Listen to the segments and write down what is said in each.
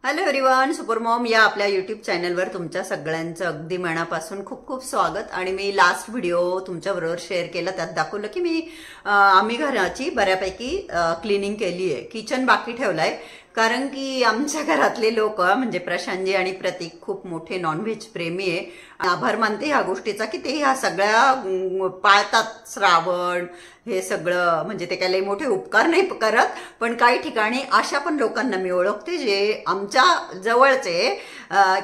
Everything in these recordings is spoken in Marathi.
हॅलो एव्हरीवन, सुपर मॉम या आपल्या यूट्यूब चॅनलवर तुमच्या सगळ्यांचं अगदी मनापासून खूप खूप स्वागत। आणि मी लास्ट व्हिडिओ तुमच्याबरोबर शेअर केला, त्यात दाखवलं की आम्ही घराची बऱ्यापैकी क्लिनिंग केली आहे, किचन बाकी ठेवलाय कारण की आमच्या घरातले लोक म्हणजे प्रशांतजी आणि प्रतीक खूप मोठे नॉनव्हेज प्रेमी आहे। आभार मानते ह्या गोष्टीचा की ते ह्या सगळ्या पाळतात, श्रावण हे सगळं, म्हणजे ते काही मोठे उपकार नाही करत, पण काही ठिकाणी अशा पण लोकांना मी ओळखते जे आमच्या जवळचे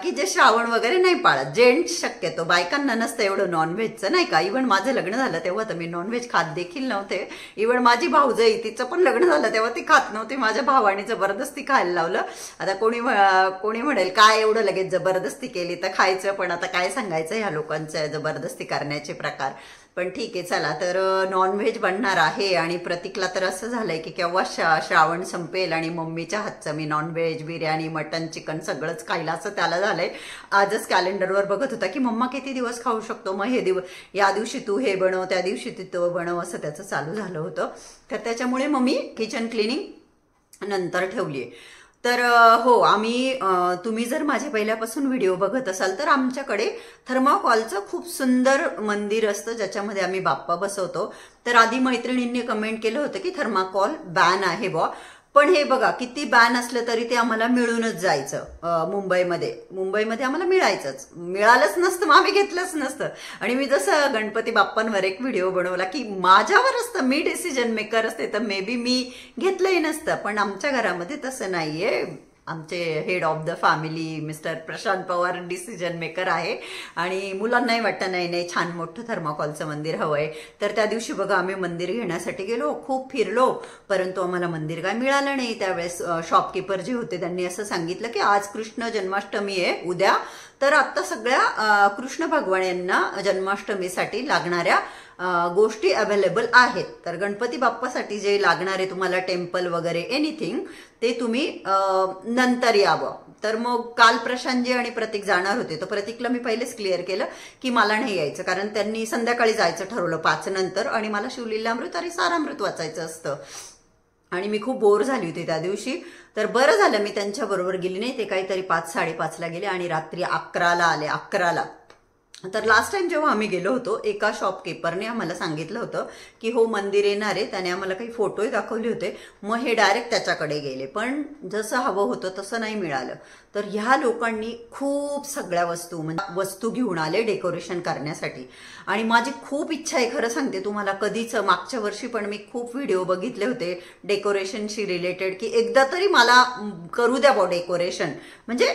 की जे श्रावण वगैरे नाही पाळत, जेंट्स शक्यतो, बायकांना नसतं एवढं नॉनव्हेजचं नाही का। इव्हन माझं लग्न झालं तेव्हा तर मी नॉनव्हेज खात देखील नव्हते। इव्हन माझी भाऊजाई, तिचं पण लग्न झालं तेव्हा ती खात नव्हती, माझ्या भावाने जबरदस्ती खायला लावलं। आता कोणी म्हणेल काय एवढं लगेच जबरदस्ती केली तर खायचं, पण आता काय सांगायचं ह्या लोकांचं जबरदस्ती करण्याचे प्रकार। पण ठीक आहे, चला तर नॉनव्हेज बनणार आहे। आणि प्रतीकला तर असं झालंय की केव्हा श्रावण संपेल आणि मम्मीच्या हातचं मी नॉनव्हेज, बिर्याणी, मटन, चिकन सगळंच खायला असं त्याला झालंय। आजच कॅलेंडरवर बघत होता की मम्मा किती दिवस खाऊ शकतो, मग हे या दिवशी तू हे बनव, त्या दिवशी तू बनव, असं त्याचं चालू झालं होतं। तर त्याच्यामुळे मम्मी किचन क्लिनिंग नंतर ठेवलीये। तर हो, आम्ही तुम्ही जर माझ्या पहिल्यापासून व्हिडिओ बघत असाल तर आमच्याकडे थर्माकोलचं खूप सुंदर मंदिर असतं ज्याच्यामध्ये आम्ही बाप्पा बसवतो। तर आधी मैत्रिणींनी कमेंट केलं होतं की थर्माकोल बॅन आहे बॉ, पण हे बघा किती बॅन असलं तरी ते आम्हाला मिळूनच जायचं। मुंबईमध्ये आम्हाला मिळालंच नसतं, मग आम्ही घेतलंच नसतं। आणि मी जसं गणपती बाप्पांवर एक व्हिडिओ बनवला की माझ्यावर असतं, मी डिसिजन मेकर असते, तर मे बी मी घेतलंही नसतं, पण आमच्या घरामध्ये तसं नाहीये। आमचे head of the family mister Prashant Pawar decision maker आहे आणि मुलांनाही वाटतं नाही छान मोठं थर्माकोलचं मंदिर हवंय। तर त्या दिवशी बघा आम्ही मंदिर घेण्यासाठी गेलो, खूप फिरलो, परंतु आम्हाला मंदिर काय मिळालं नाही। त्यावेळेस शॉपकीपर जे होते त्यांनी असं सांगितलं की आज कृष्ण जन्माष्टमी आहे उद्या, तर आता सगळ्या कृष्ण भगवान यांना जन्माष्टमीसाठी लागणाऱ्या गोष्टी अवेलेबल आहेत। तर गणपती बाप्पासाठी जे लागणारे तुम्हाला टेम्पल वगैरे एनिथिंग ते तुम्ही नंतर यावं। तर मग काल प्रशांतजी आणि प्रतीक जाणार होते, तर प्रतीकला मी पहिलेच क्लिअर केलं की मला नाही यायचं, कारण त्यांनी संध्याकाळी जायचं ठरवलं 5 नंतर आणि मला शिवलीलामृत आणि सारामृत वाचायचं असतं आणि मी खूप बोर झाली होती त्या दिवशी। तर बरं झालं मी त्यांच्याबरोबर गेली नाही, ते काहीतरी 5-5:30ला गेले आणि रात्री 11ला आले, 11ला। तर लास्ट टाइम जेव्हा आम्ही गेलो होतो एका शॉपकीपरने आम्हाला सांगितलं होतं की हो मंदिर येणार आहे, त्याने आम्हाला काही फोटोही दाखवले होते, मग हे डायरेक्ट त्याच्याकडे गेले, पण जसं हवं होतं तसं नाही मिळालं। तर ह्या लोकांनी खूप सगळ्या वस्तू घेऊन आले डेकोरेशन करण्यासाठी आणि माझी खूप इच्छा आहे, खरं सांगते तुम्हाला, कधीच मागच्या वर्षी पण मी खूप व्हिडिओ बघितले होते डेकोरेशनशी रिलेटेड की एकदा तरी मला करू द्या बॉ डेकोरेशन, म्हणजे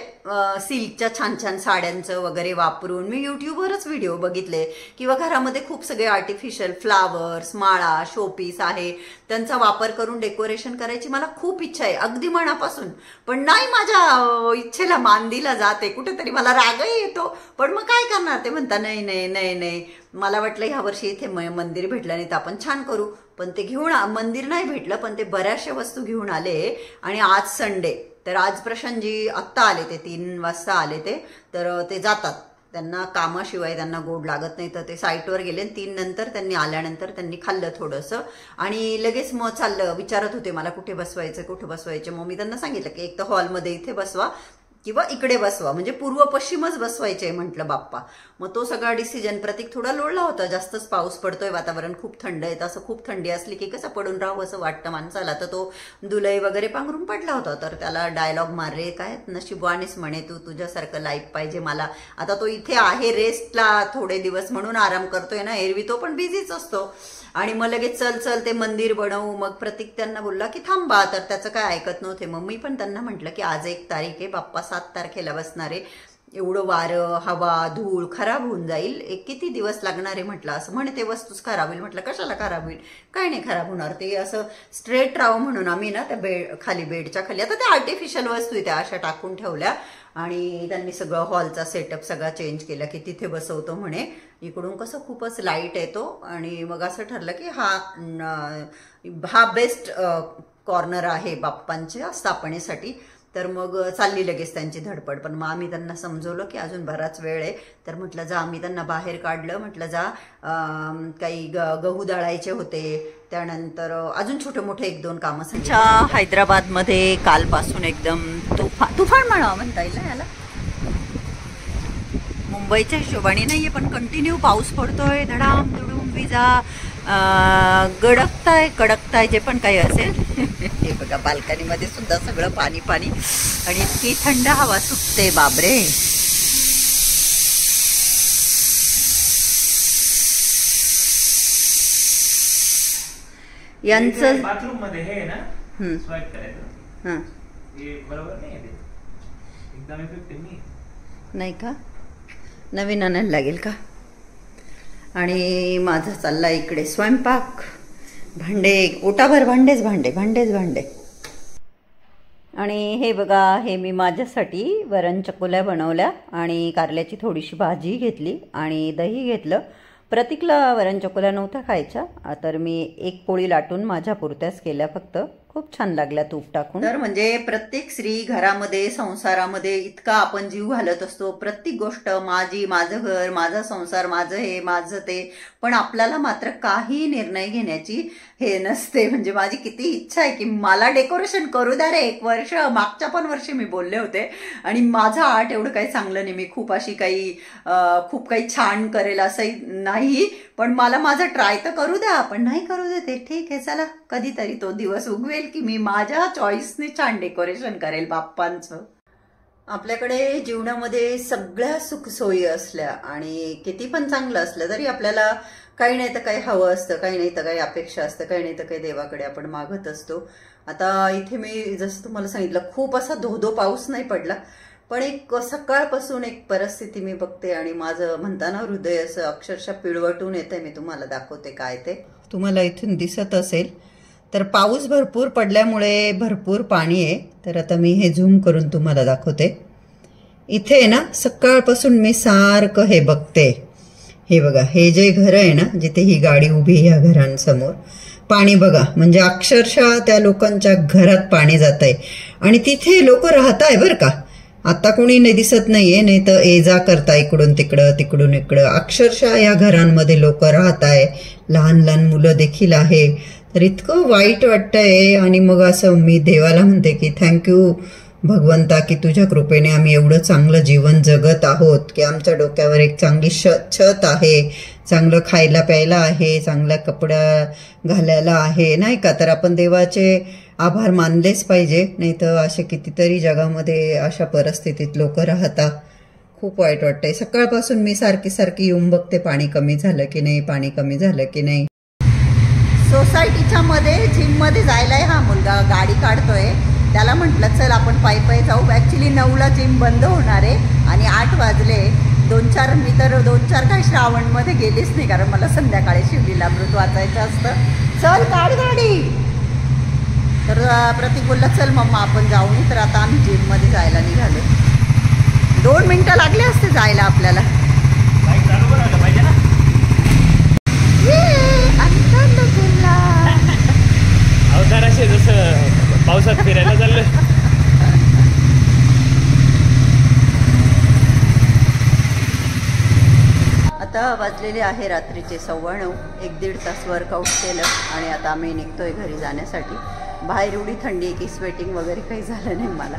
सिल्कच्या छान छान साड्यांचं वगैरे वापरून मी युट्यूबवरच व्हिडिओ बघितले, किंवा घरामध्ये खूप सगळे आर्टिफिशियल फ्लावर्स, माळा, शोपीस आहे त्यांचा वापर करून डेकोरेशन करायची मला खूप इच्छा आहे अगदी मनापासून। पण नाही, माझ्या इच्छेला मान दिला जाते, कुठेतरी मला रागही येतो, पण मग काय करणार, ते म्हणता नाही। मला वाटलं ह्या वर्षी इथे मंदिर भेटलं नाही तर आपण छान करू, पण ते घेऊन मंदिर नाही भेटलं, पण ते बऱ्याचशा वस्तू घेऊन आले। आणि आज संडे, तर आज प्रशांतजी आत्ता आले, ते 3 वाजता आले, तर ते जातात, त्यांना कामाशिवाय त्यांना गोड लागत नाही, तर ते साईटवर गेले। 3 नंतर त्यांनी आल्यानंतर त्यांनी खाल्लं थोडंसं आणि लगेच मग चाललं, विचारत होते मला कुठे बसवायचं। मग मी त्यांना सांगितलं की एक तर हॉलमध्ये इथे बसवा किंवा इकडे बसवा, म्हणजे पूर्व पश्चिमच बसवायचे म्हटलं बाप्पा। मग तो सगळा डिसिजन, प्रतीक थोडा लोळला होता, जास्तच पाऊस पडतोय, वातावरण खूप थंड आहे, असं खूप थंडी असली की कसं पडून राहावं असं वाटतं माणसाला, तर तो दुलई वगैरे पांघरून पडला होता। तर त्याला डायलॉग मारले, काय नशिबवाणीच म्हणे तू, तुझ्यासारखं लाईफ पाहिजे मला। आता तो इथे आहे रेस्टला थोडे दिवस म्हणून आराम करतोय ना, एरवी तो पण बिझीच असतो। आणि मग लगेच चल ते मंदिर बनवू, मग प्रतीक त्यांना बोलला की थांबा, तर त्याचं काय ऐकत नव्हते। मग मी पण त्यांना म्हटलं की आज 1 तारीख आहे, बाप्पा 7 तारखेला बसणार आहे, एवढं वारं, हवा, धूळ खराब होऊन जाईल, किती दिवस लागणार आहे म्हटलं। असं म्हणे ते वस्तूच खराब होईल, म्हटलं कशाला खराब होईल, काय नाही खराब होणार, ते असं स्ट्रेट राहावं म्हणून आम्ही ना त्या खाली बेडच्या खाली, आता त्या आर्टिफिशियल वस्तू त्या अशा टाकून ठेवल्या आणि त्यांनी सगळं हॉलचा सेटअप सगळा चेंज केला की तिथे बसवतो म्हणे. इकडून कसं खूपच लाईट येतो आणि मग असं ठरलं की हा बेस्ट कॉर्नर आहे बाप्पांच्या स्थापनेसाठी. तर मग चालली लगेच त्यांची धडपड. पण मग आम्ही त्यांना समजवलं की अजून बराच वेळ आहे. तर म्हटलं जा, आम्ही त्यांना बाहेर काढलं. म्हटलं जा, काही गहू दळायचे होते, त्यानंतर अजून छोटे मोठे 1-2 कामं सांगितलं. हैदराबादमध्ये कालपासून एकदम तुफान म्हणावं म्हणता येईल ना याला. मुंबईच्या हिशोबाने नाहीये पण कंटिन्यू पाऊस पडतोय, धडाम धुडूम विजा कडकताय जे पण काही असेल. हे बघा, बाल्कनीमध्ये सुद्धा सगळं पाणी पाणी आणि इतकी थंड हवा सुटते, बाबरे. यांचं बाथरूम मध्ये हे ना स्वाईप करायचं. हां, हे बरोबर नाही आहे, एकदम इफेक्टिव्ह नाही का? नवीन आणायला लागेल का? आणि माझा चालला इकडे स्वयंपाक. भांडे, ओटाभर भांडेच भांडे. आणि हे बघा, हे मी माझ्यासाठी वरण चकोल्या बनवल्या आणि कारल्याची थोडीशी भाजी घेतली आणि दही घेतलं. प्रतीकला वरण चकोल्या नव्हत्या खायच्या, तर मी एक पोळी लाटून माझ्या पुरत्याच केल्या फक्त. खूप छान लागल्या तूप टाकून. तर म्हणजे प्रत्येक स्त्री घरामध्ये, संसारामध्ये इतका आपण जीव घालत असतो. प्रत्येक गोष्ट माझं घर, माझा संसार, माझं हे, माझं ते. पण आपल्याला मात्र काही निर्णय घेण्याची हे नसते. म्हणजे माझी किती इच्छा आहे की मला डेकोरेशन करू द्या रे 1 वर्ष. मागच्या पण वर्षी मी बोलले होते आणि माझं आर्ट एवढं काही चांगलं नाही, मी खूप काही छान करेल असंही नाही, पण मला माझं ट्राय तर करू द्या. पण नाही करू देते. ठीक आहे, चला, कधीतरी तो दिवस उगवेल की मी माझ्या चॉईसने छान डेकोरेशन करेल बाप्पांचं. आपल्याकडे जीवनामध्ये सगळ्या सुखसोयी असल्या आणि किती पण चांगलं असलं तरी आपल्याला काही नाही तर काही हवं असतं, काही नाही तर काही अपेक्षा असतं, काही नाही तर काही देवाकडे आपण मागत असतो. आता इथे मी जसं तुम्हाला सांगितलं, खूप असा धोधो पाऊस नाही पडला, पण एक सकाळपासून एक परिस्थिती मी बघते आणि माझं म्हणताना हृदय असं अक्षरशः पिळवटून येतंय. मी तुम्हाला दाखवते काय ते. तुम्हाला इथून दिसत असेल तर पाऊस भरपूर पडल्यामुळे भरपूर पाणी आहे. तर आता मी हे झूम करून तुम्हाला दाखवते. इथे ना सकाळपासून मी सारखं हे बघते. हे बघा, हे जे घर आहे ना, जिथे ही गाडी उभी, ह्या घरांसमोर पाणी बघा, म्हणजे अक्षरशः त्या लोकांच्या घरात पाणी जात आहे आणि तिथे लोक राहत आहे बरं का. आता कोणी नाही दिसत नाहीये, नाही तर ये जा करता इकडून तिकडं तिकडून इकडं. अक्षरशः या घरांमध्ये लोक राहत आहे, लहान लहान मुलं देखील आहे. तर इतकं वाईट वाटतंय आणि मग असं मी देवाला म्हणते की थँक्यू भगवंता की तुझ्या कृपेने आम्ही एवढं चांगलं जीवन जगत आहोत की आमच्या डोक्यावर एक चांगली छत आहे, चांगलं खायला प्यायला आहे, चांगला कपडा घालायला आहे, नाही का. तर आपण देवाचे आभार मानलेच पाहिजे, नाही तर असे कितीतरी जगामध्ये अशा परिस्थितीत लोक राहतात. खूप वाईट वाटतंय. सकाळपासून मी सारखी येऊन बघते पाणी कमी झालं की नाही, पाणी कमी झालं की नाही. सोसायटीच्या मध्ये जिममध्ये जायलाय हा मुलगा गाडी काढतोय. त्याला म्हटलं चल आपण पायी जाऊ. ॲक्च्युली 9ला जिम बंद होणार आहे आणि 8 वाजले. 2-4 मी तर 2-4 काही श्रावणमध्ये गेलीच नाही, कारण मला संध्याकाळी शिवलीला अमृत वाचायचं असतं. चल काढ गाडी. तर प्रतीक बोलला चल मम्मा आपण जाऊ. तर आता आम्ही जिममध्ये जायला निघालो. 2 मिनिटं लागले असते जायला आपल्याला. अवताराशी जसं पावसात फिरायला चाललं. आता वाजलेले आहे रात्रीचे 9:15. 1-1.5 तास वर्कआउट केलं आणि आता आम्ही निघतोय घरी जाण्यासाठी. बाहेर एवढी थंडी आहे की स्वेटिंग वगैरे काही झालं नाही मला.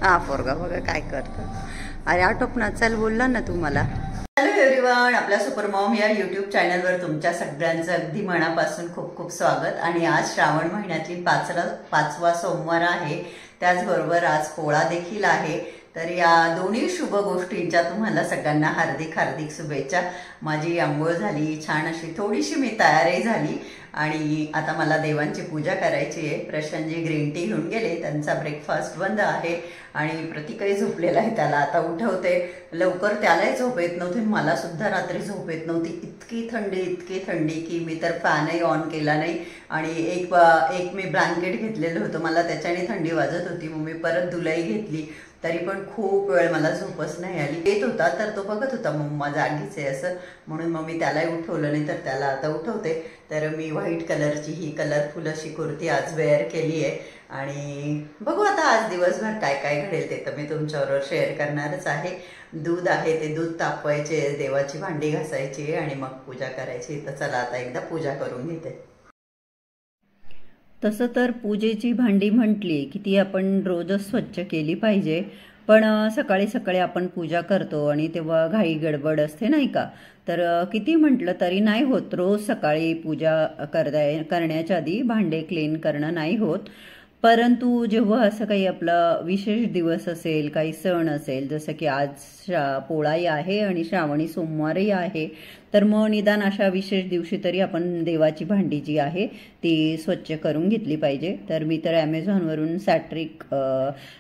हा पोरगा बघा काय करतो. अरे आटोपना, चल बोलला ना तू मला. हॅलो एव्हरीवन, आपल्या सुपरमॉम या यूट्यूब चॅनलवर तुमच्या सगळ्यांचं अगदी मनापासून खूप खूप स्वागत. आणि आज श्रावण महिन्यातली 5वा सोमवार आहे, त्याचबरोबर आज पोळा देखील आहे. तर या दोन्ही शुभ गोष्टींच्या तुम्हाला सगळ्यांना हार्दिक हार्दिक शुभेच्छा. माझी आंघोळ झाली, छान अशी थोडीशी मी तयारी झाली आणि आता मला देवांची पूजा करायची आहे. प्रशांतजी ग्रीन टी घेऊन गेले, त्यांचा ब्रेकफास्ट बंद आहे आणि प्रतीकही झोपलेला आहे. त्याला आता उठवते लवकर. त्यालाही झोप येत नव्हती, मला सुद्धा रात्री झोप येत नव्हती. इतकी थंडी की मी तर फॅनही ऑन केला नाही आणि एक मी ब्लँकेट घेतलेलं होतं, मला त्याच्याने थंडी वाजत होती. मग मी परत धुलाई घेतली, तरी पण खूप वेळ मला झोपच नाही आली. येत होता तर तो बघत होता मम्मा जागीच आहे असं, म्हणून मग मी त्यालाही उठवलं नाही. तर त्याला आता उठवते. तर मी व्हाईट कलरची ही कलरफुल अशी कुर्ती आज वेअर केली आहे आणि बघू आता आज दिवसभर काय काय घडेल ते तर मी तुमच्याबरोबर शेअर करणारच आहे. दूध आहे ते दूध तापवायचे, देवाची भांडी घासायची आणि मग पूजा करायची. तर चला आता एकदा पूजा करून घेते. तसं तर पूजेची भांडी म्हटली की ती आपण रोजच स्वच्छ केली पाहिजे, पण सकाळी सकाळी आपण पूजा करतो आणि तेव्हा घाई गडबड असते नाही का. तर किती म्हटलं तरी नाही होत रोज सकाळी पूजा करण्याच्या आधी भांडे क्लीन करणं नाही होत. परंतु जेव्हा असं काही आपला विशेष दिवस असेल, काही सण असेल, जसं की आज पोळाही आहे आणि श्रावणी सोमवारही आहे, तर मग निदान अशा विशेष दिवशी तरी आपण देवाची भांडी जी आहे ती स्वच्छ करून घेतली पाहिजे. तर मी तर ॲमेझॉनवरून सॅट्रिक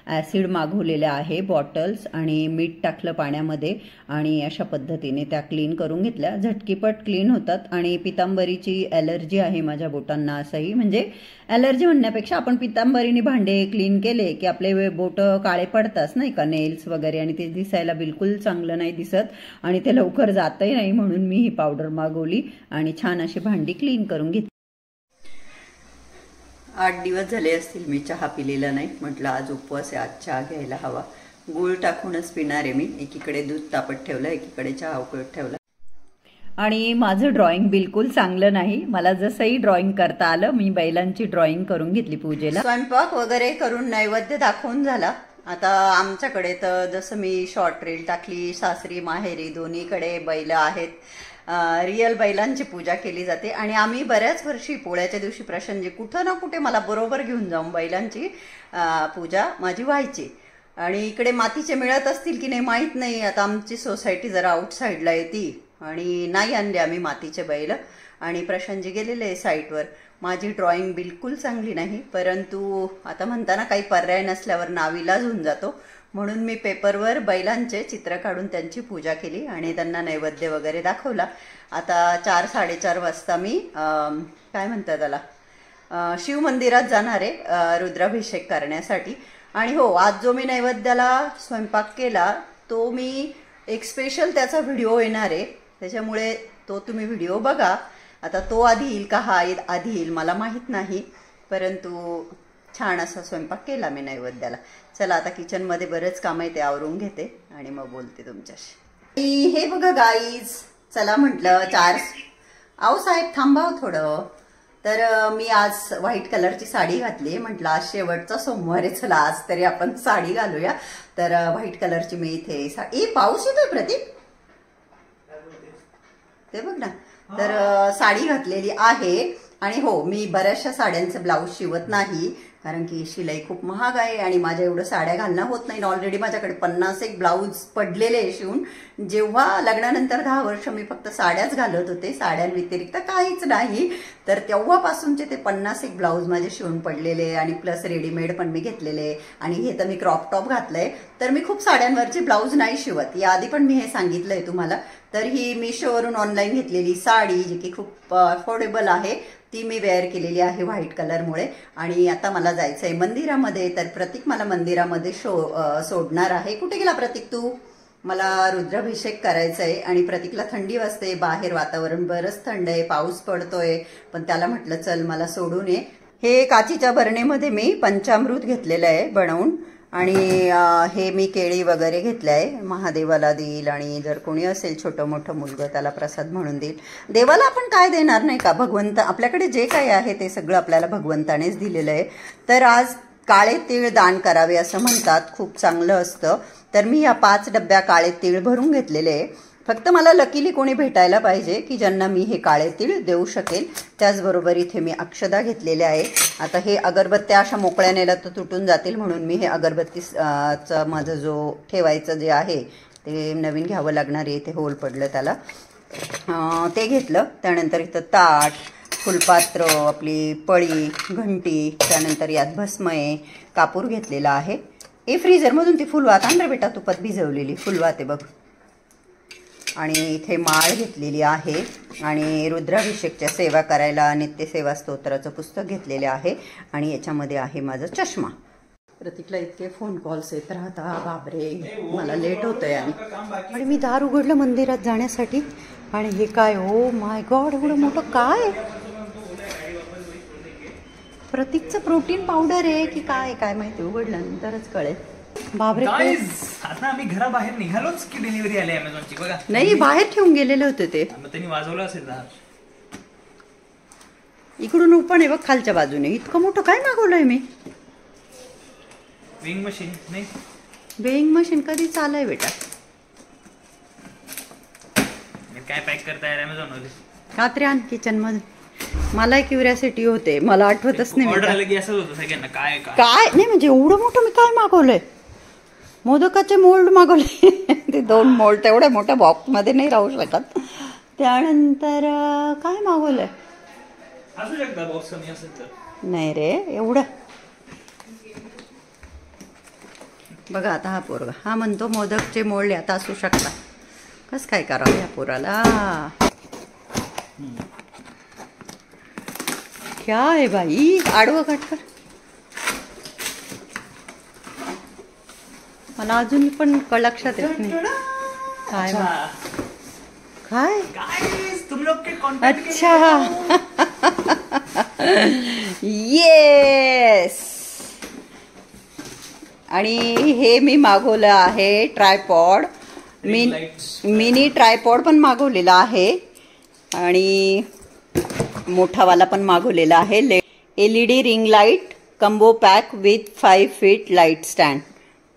ॲसिड मागवलेल्या आहे बॉटल्स आणि मीठ टाकलं पाण्यामध्ये आणि अशा पद्धतीने त्या क्लीन करून घेतल्या. झटकीपट क्लीन होतात आणि पितांबरीची ॲलर्जी आहे माझ्या बोटांना. असंही म्हणजे ॲलर्जी म्हणण्यापेक्षा आपण पितांबरीने भांडे क्लीन केले की आपले बोटं काळे पडतात नाही का, नेल्स वगैरे, आणि ते दिसायला बिलकुल चांगलं नाही दिसत आणि ते लवकर जातही नाही. म्हणून मी ही पावडर मागवली आणि छान अशी भांडी क्लीन करून घेतली. 8 दिवस झाले असतील मी चहा पिलेला नाही. म्हटलं आज उपवास आहे, आज चहा घ्यायला हवा. गूळ टाकूनच पिणार आहे मी. एकीकडे दूध तापत ठेवलं, एकीकडे चहा उकळत ठेवला. आणि माझं ड्रॉइंग बिलकुल चांगलं नाही. मला जसंही ड्रॉइंग करता आलं मी बैलांची ड्रॉइंग करून घेतली पूजेला. स्वयंपाक वगैरे करून नैवेद्य दाखवून झाला. आता आमच्याकडे तर जसं मी शॉर्ट रील टाकली, सासरी माहेरी दोन्हीकडे बैल आहेत. रिअल बैलांची पूजा केली जाते आणि आम्ही बऱ्याच वर्षी पोळ्याच्या दिवशी प्रशांतजी कुठं ना कुठे मला बरोबर घेऊन जाऊन बैलांची पूजा माझी व्हायची. आणि इकडे मातीचे मिळत असतील की नाही माहीत नाही. आता आमची सोसायटी जरा आउटसाईडला येते आणि नाही आणले आम्ही मातीचे बैल. आणि प्रशांतजी गेलेले साईटवर. माझी ड्रॉइंग बिलकुल चांगली नाही, परंतु आता म्हणताना काही पर्याय नसल्यावर नाविलाज होऊन जातो. म्हणून मी पेपरवर बैलांचे चित्र काढून त्यांची पूजा केली आणि त्यांना नैवेद्य वगैरे दाखवला. आता 4-4:30 वाजता मी काय म्हणतात त्याला शिव मंदिरात जाणार आहे रुद्राभिषेक करण्यासाठी. आणि हो, आज जो मी नैवेद्याला स्वयंपाक केला तो मी एक स्पेशल त्याचा व्हिडिओ येणार आहे, त्याच्यामुळे तो तुम्ही व्हिडिओ बघा. आता तो आधी येईल का हा आधी येईल मला माहीत नाही, परंतु छान असा स्वयंपाक केला मी नैवेद्याला. चला आता किचनमध्ये बरेच काम आहे ते आवरून घेते आणि मग बोलते तुमच्याशी. हे बघा गाईज, चला म्हटलं अहो साहेब थांबा थोडं. तर मी आज व्हाईट कलरची साडी घातली. म्हटलं आज शेवटचा सोमवार आहे, चला आज तरी आपण साडी घालूया. तर व्हाईट कलरची मी इथे साडी. पाऊस येतोय प्रतीक, ते बघ ना. तर साडी घातलेली आहे. आणि हो, मी बऱ्याचशा साड्यांचं ब्लाऊज शिवत नाही कारण की शिलाई खूप महाग आहे आणि माझ्या एवढं साड्या घालणं होत नाही. ऑलरेडी माझ्याकडे 50 ब्लाऊज पडलेले आहे शिवून. जेव्हा लग्नानंतर 10 वर्ष मी फक्त साड्याच घालत होते, साड्यांव्यतिरिक्त काहीच नाही. तर तेव्हापासूनचे ते 50 ब्लाऊज माझे शिवून पडलेले आणि प्लस रेडीमेड पण मी घेतलेले. आणि हे तर मी क्रॉप टॉप घातलंय. तर मी खूप साड्यांवरचे ब्लाऊज नाही शिवत, याआधी पण मी हे सांगितलंय तुम्हाला. तर ही मिशोवरून ऑनलाईन घेतलेली साडी जी की खूप अफोर्डेबल आहे ती मी वेअर केलेली आहे व्हाईट कलरमुळे. आणि आता मला जायचं आहे मंदिरामध्ये. तर प्रतीक मला मंदिरामध्ये सोडणार आहे. कुठे गेला प्रतीक तू? मला रुद्राभिषेक करायचा आहे आणि प्रतीकला थंडी वाजते, बाहेर वातावरण बरंच थंड आहे, पाऊस पडतोय, पण त्याला म्हटलं चल मला सोडून ये. हे काचीच्या बरणीमध्ये मी पंचामृत घेतलेलं आहे बनवून आणि हे मी केळी वगैरे घेतले आहे. महादेवाला देईल आणि जर कोणी असेल छोटं मोठं मुलगा त्याला प्रसाद म्हणून देईल. देवाला आपण काय देणार नाही का, भगवंत आपल्याकडे जे काही आहे ते सगळं आपल्याला भगवंतानेच दिलेलं आहे. तर आज काळे तीळ दान करावे असं म्हणतात, खूप चांगलं असतं. तर मी या 5 डब्या काळे तीळ भरून घेतलेले आहे. फक्त मला लकीली कोणी भेटायला पाहिजे की ज्यांना मी हे काळे तीळ देऊ शकेल. त्याचबरोबर इथे मी अक्षदा घेतलेल्या आहे. आता हे अगरबत्त्या अशा मोकळ्या नेल्या तर तुटून जातील, म्हणून मी हे अगरबत्तीचा माझं जो ठेवायचं जे आहे ते नवीन घ्यावं लागणार आहे, ते होल पडलं त्याला, ते घेतलं. त्यानंतर इथं ताट, फुलपात्र, आपली पळी, घंटी, त्यानंतर यात भस्म आहे, कापूर घेतलेला आहे. हे फ्रीजरमधून ती फुलवात आण रे बेटा, तुपात भिजवलेली फुलवात आहे बघ. आणि इथे माळ घेतलेली आहे आणि रुद्राभिषेकच्या सेवा करायला नित्यसेवा स्तोत्राचं पुस्तक घेतलेले आहे. आणि याच्यामध्ये आहे माझा चष्मा. प्रतीकला इतके फोन कॉल्स येत राहता, बापरे मला लेट होतंय. आणि मी दार उघडलं मंदिरात जाण्यासाठी आणि हे काय, ओ माय गॉड, एवढं मोठं काय? प्रतीकचं प्रोटीन पावडर आहे की काय, काय माहिती, उघडल्यानंतरच कळेल. बापरे, आता आम्ही घराबाहेर निघालोच की डिलिव्हरी आली अमेझॉनची बघा. नाही, बाहेर ठेवून गेलेले होते ते. त्यांनी वाजवलं असेल दार. इकडून ओपन आहे बघ खालच्या बाजूने. इतकं मोठं काय मागवलंय मी? वेइंग मशीन नाही, वेइंग मशीन कधी चालय बेटा? काय पॅक करताय अमेझॉन मध्ये? रात्री आण किचन मध्ये. मला क्युरियोसिटी होते, मला आठवतच नाही. ऑर्डर आलं की असंच होतं सगळ्यांना, काय काय नाही म्हणजे एवढं मोठं मी काय मागवलंय? मोदकाचे मोल्ड मागवले. ते 2 मोल्ड तेवढ्या मोठ्या बॉक्स मध्ये नाही राहू शकत. त्यानंतर काय मागवलंय? असू शकता बॉक्स कमी असेल तर. नाही रे, एवढं बघा. आता हा पोरगा हा म्हणतो मोदकचे मोल्ड आता असू शकतात. कस काय करावं या पोराला? क्या आहे बाई? आडवं काटकर. मला अजून पण लक्षात येत नाही काय काय. तुम लोग के कॉन्टॅक्ट. अच्छा, येस. आणि हे मी मागवलं आहे ट्रायपॉड. मिनी ट्रायपॉड पण मागवलेला आहे आणि मोठावाला पण मागवलेला आहे. LED ring light combo pack with 5 feet light stand.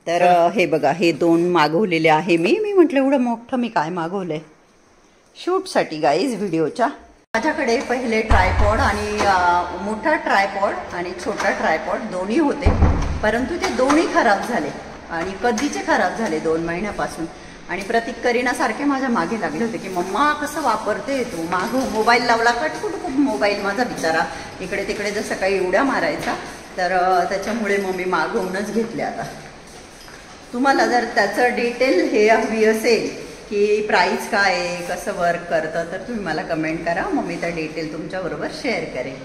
तर हे बघा, हे 2 मागवलेले आहे मी. म्हटलं एवढं मोठं मी काय मागवलंय शूटसाठी गाईज व्हिडिओच्या. माझ्याकडे पहिले ट्रायपॉड आणि मोठा ट्रायपॉड आणि छोटा ट्रायपॉड दोन्ही होते, परंतु ते दोन्ही खराब झाले आणि कधीचे खराब झाले 2 महिन्यापासून. आणि प्रतीक करीनासारखे माझ्या मागे लागले होते की मम्मा कसं वापरते तू, मागं मोबाईल लावला कटकुट मोबाईल माझा बिचारा इकडे तिकडे जसं काही उड्या मारायचा. तर त्याच्यामुळे मग मी मागवूनच घेतले. आता तुम्हाला जर त्याचं डिटेल हे हवी असेल की प्राईस काय आहे, कसं वर्क करतं, तर तुम्ही मला कमेंट करा, मग मी त्या डिटेल तुमच्याबरोबर शेअर करेन.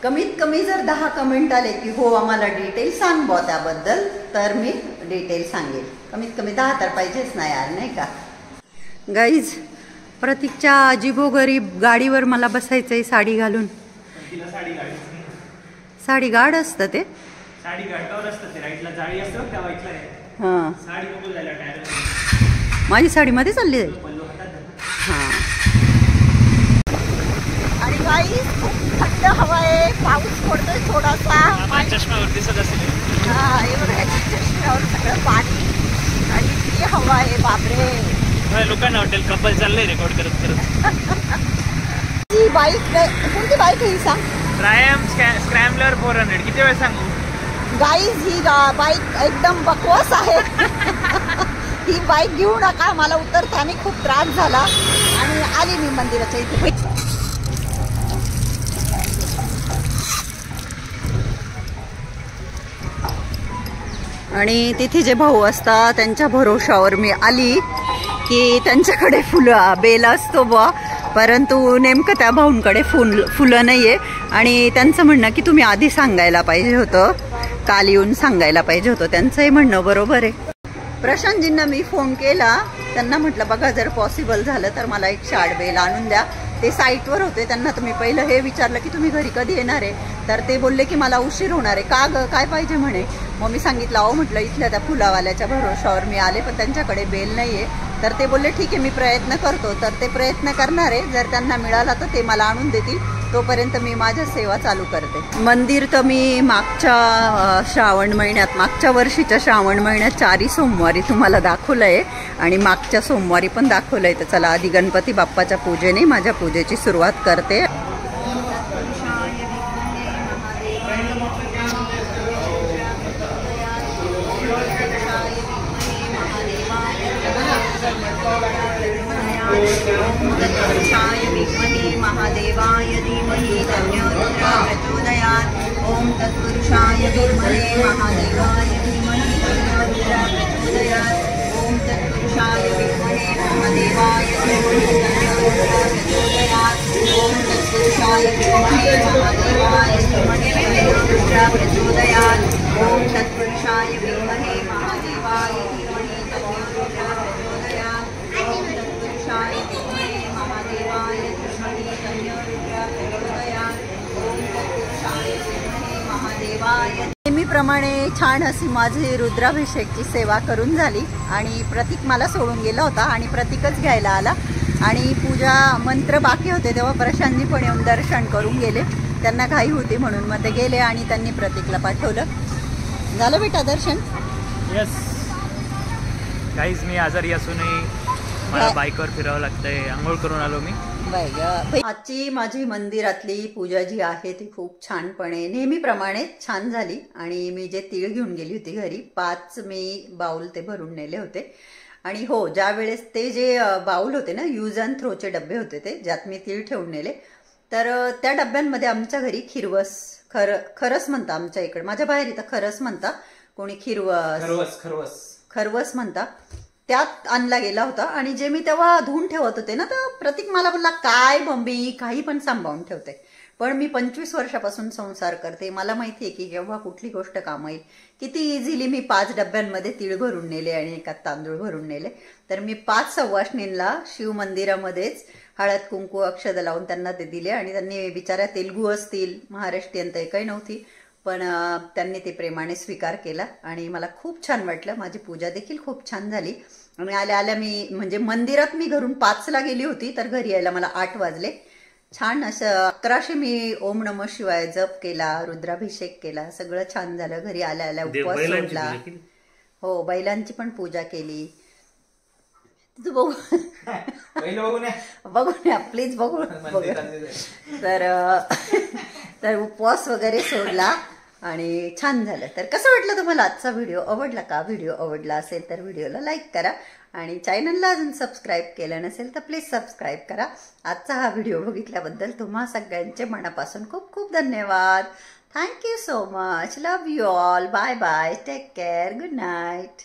कमीत कमी जर 10 कमेंट आले की हो आम्हाला डिटेल सांग बॉ त्याबद्दल, तर मी डिटेल सांगेल. कमीत कमी 10 तर पाहिजेच ना यार, नाही का गाईज? प्रतीकच्या अजिबोगरीब गाडीवर मला बसायचंय साडी घालून. साडी गाड असतं ते. साडी गाडकावर असतं ते, राईटला जाळी असतं त्या वाईटला आहे. हां, साडी नको जायला टायर. माझी साडीमध्ये चालली जाईल. हां. आणि गाईज खूप थंड हवा आहे, पाऊस पडतोय थोडासा. चष्म्यावर दिसत असेल. हा, हे बघा चष्म्यावर सगळं पाणी आणि इतकी हवा आहे, बापरे. लोकांना हॉटेल कपल चाललंय रेकॉर्ड करत करत. ही बाईक कोणती बाईक आहे ही सांग? ट्रायम्फ स्क्रॅम्बलर 400. किती वेळ सांगू गाईज? ही बाईक एकदम बकवास आहे. ही बाईक घेऊ नका. मला उतरताना खूप त्रास झाला आणि आली मी मंदिराच्या इथे. आणि तिथे जे भाऊ असतात त्यांच्या भरोशावर मी आली की त्यांच्याकडे फुलं बेल असतो बा, परंतु नेमकं त्या भाऊंकडे फुलं नाही आहे. आणि त्यांचं म्हणणं की तुम्ही आधी सांगायला पाहिजे होतं, काल येऊन सांगायला पाहिजे होतं. त्यांचंही म्हणणं बरोबर आहे. प्रशांतजींना मी फोन केला, त्यांना म्हटलं बघा जर पॉसिबल झालं तर मला एक शार्ट बेल आणून द्या. ते साईटवर होते, त्यांना तुम्ही पहिलं हे विचारलं की तुम्ही घरी कधी येणार आहे, तर ते बोलले की मला उशीर होणार आहे. का ग काय पाहिजे म्हणे. मग मी सांगितलं अहो म्हटलं इथल्या त्या फुलावाल्याच्या भरोशावर मी आले पण त्यांच्याकडे बेल नाही आहे. तर ते बोलले ठीक आहे मी प्रयत्न करतो. तर ते प्रयत्न करणार आहे, जर त्यांना मिळाला तर ते मला आणून देतील, तोपर्यंत मी माझ्या सेवा चालू करते. मंदिर तर मी मागच्या श्रावण महिन्यात, मागच्या वर्षीच्या श्रावण महिन्यात 4 सोमवारी तुम्हाला दाखवलं आहे आणि मागच्या सोमवारी पण दाखवलं आहे. तर चला आधी गणपती बाप्पाच्या पूजेने माझ्या पूजेची सुरुवात करते. ओम तत्पुरुषाय विद्महे महादेवाय धीमहि तन्नो रुद्रः प्रचोदयात् ओम तत्पुरुषाय विद्महे महादेवाय धीमहि तन्नो रुद्रः प्रचोदयात् ओम तत्पुरुषाय विद्महे महादेवाय धीमहि तन्नो रुद्रः प्रचोदयात् ओम तत्पुरुषाय विद्महे महादेवाय धीमहि तन्नो रुद्रः प्रचोदयात् ओम तत्पुरुषाय विद्महे महादेवाय धीमहि तन्नो रुद्रः प्रचोदयात् ओम तत्पुरुषाय विद्महे महादेवाय धीमहि तन्नो रुद्रः प्रचोदयात् ओम तत्पुरुषाय विद्महे महादेवाय. नेहमीप्रमाणे छान अशी माझी रुद्राभिषेकची सेवा करून झाली आणि प्रतीक मला सोडून गेला होता आणि प्रतीकच घ्यायला आला आणि पूजा मंत्र बाकी होते तेव्हा प्रशांतजी पण येऊन दर्शन करून गेले. त्यांना घाई होती म्हणून मग ते गेले आणि त्यांनी प्रतीकला पाठवलं. झालं बेटा दर्शन? यस गाईज, मी आजारी असूनही मला बाईकवर फिरावं लागतंय. आंघोळ करून आलो मी. आजची माझी मंदिरातली पूजा जी आहे ती खूप छानपणे नेहमीप्रमाणे छान झाली आणि मी जे तीळ घेऊन गेली होती घरी 5 मी बाऊल ते भरून नेले होते. आणि हो, ज्या वेळेस ते जे बाऊल होते ना, यूज अँड थ्रोचे डबे होते ते, ज्यात मी तीळ ठेवून नेले, तर त्या डब्यांमध्ये आमच्या घरी खिरवस खरस म्हणता आमच्या इकडे, माझ्या बाहेर इथं खरस म्हणता, कोणी खरवस म्हणता, त्यात आणला गेला होता. आणि जे मी तेव्हा धुवून ठेवत होते ना, तर प्रतीक मला बोलला काय बंबी काही पण सांभाळून ठेवते. पण मी 25 वर्षापासून संसार करते, मला माहिती आहे की केव्हा कुठली गोष्ट काम येईल. किती इझिली मी 5 डब्यांमध्ये तीळ भरून नेले आणि एकात तांदूळ भरून नेले. तर मी 5 सवाष्णींना शिव मंदिरामध्येच हळद कुंकू अक्षदा लावून त्यांना ते दिले आणि त्यांनी बिचाऱ्या तेलुगू असतील, महाराष्ट्रीयन तर काही नव्हती, पण त्यांनी ते प्रेमाने स्वीकार केला आणि मला खूप छान वाटलं. माझी पूजा देखील खूप छान झाली. आणि आल्या आल्या मी म्हणजे मंदिरात मी घरून 5ला गेली होती तर घरी यायला मला 8 वाजले. छान असं 1100 मी ओम नमः शिवाय जप केला, रुद्राभिषेक केला, सगळं छान झालं. घरी आल्या आल्या उपवास सोडला. हो, बैलांची पण पूजा केली. तू बघू बघूया प्लीज बघू. तर उपवास वगैरे सोडला आणि छान झालं. तर कसं वाटलं तुम्हाला आजचा व्हिडिओ? आवडला का? व्हिडिओ आवडला असेल तर व्हिडिओला लाईक करा आणि चॅनलला अजून सबस्क्राईब केलं नसेल तर प्लीज सबस्क्राईब करा. आजचा हा व्हिडिओ बघितल्याबद्दल तुम्हा सगळ्यांचे मनापासून खूप खूप धन्यवाद. Thank you so much. Love you all. Bye bye. Take care. Good night.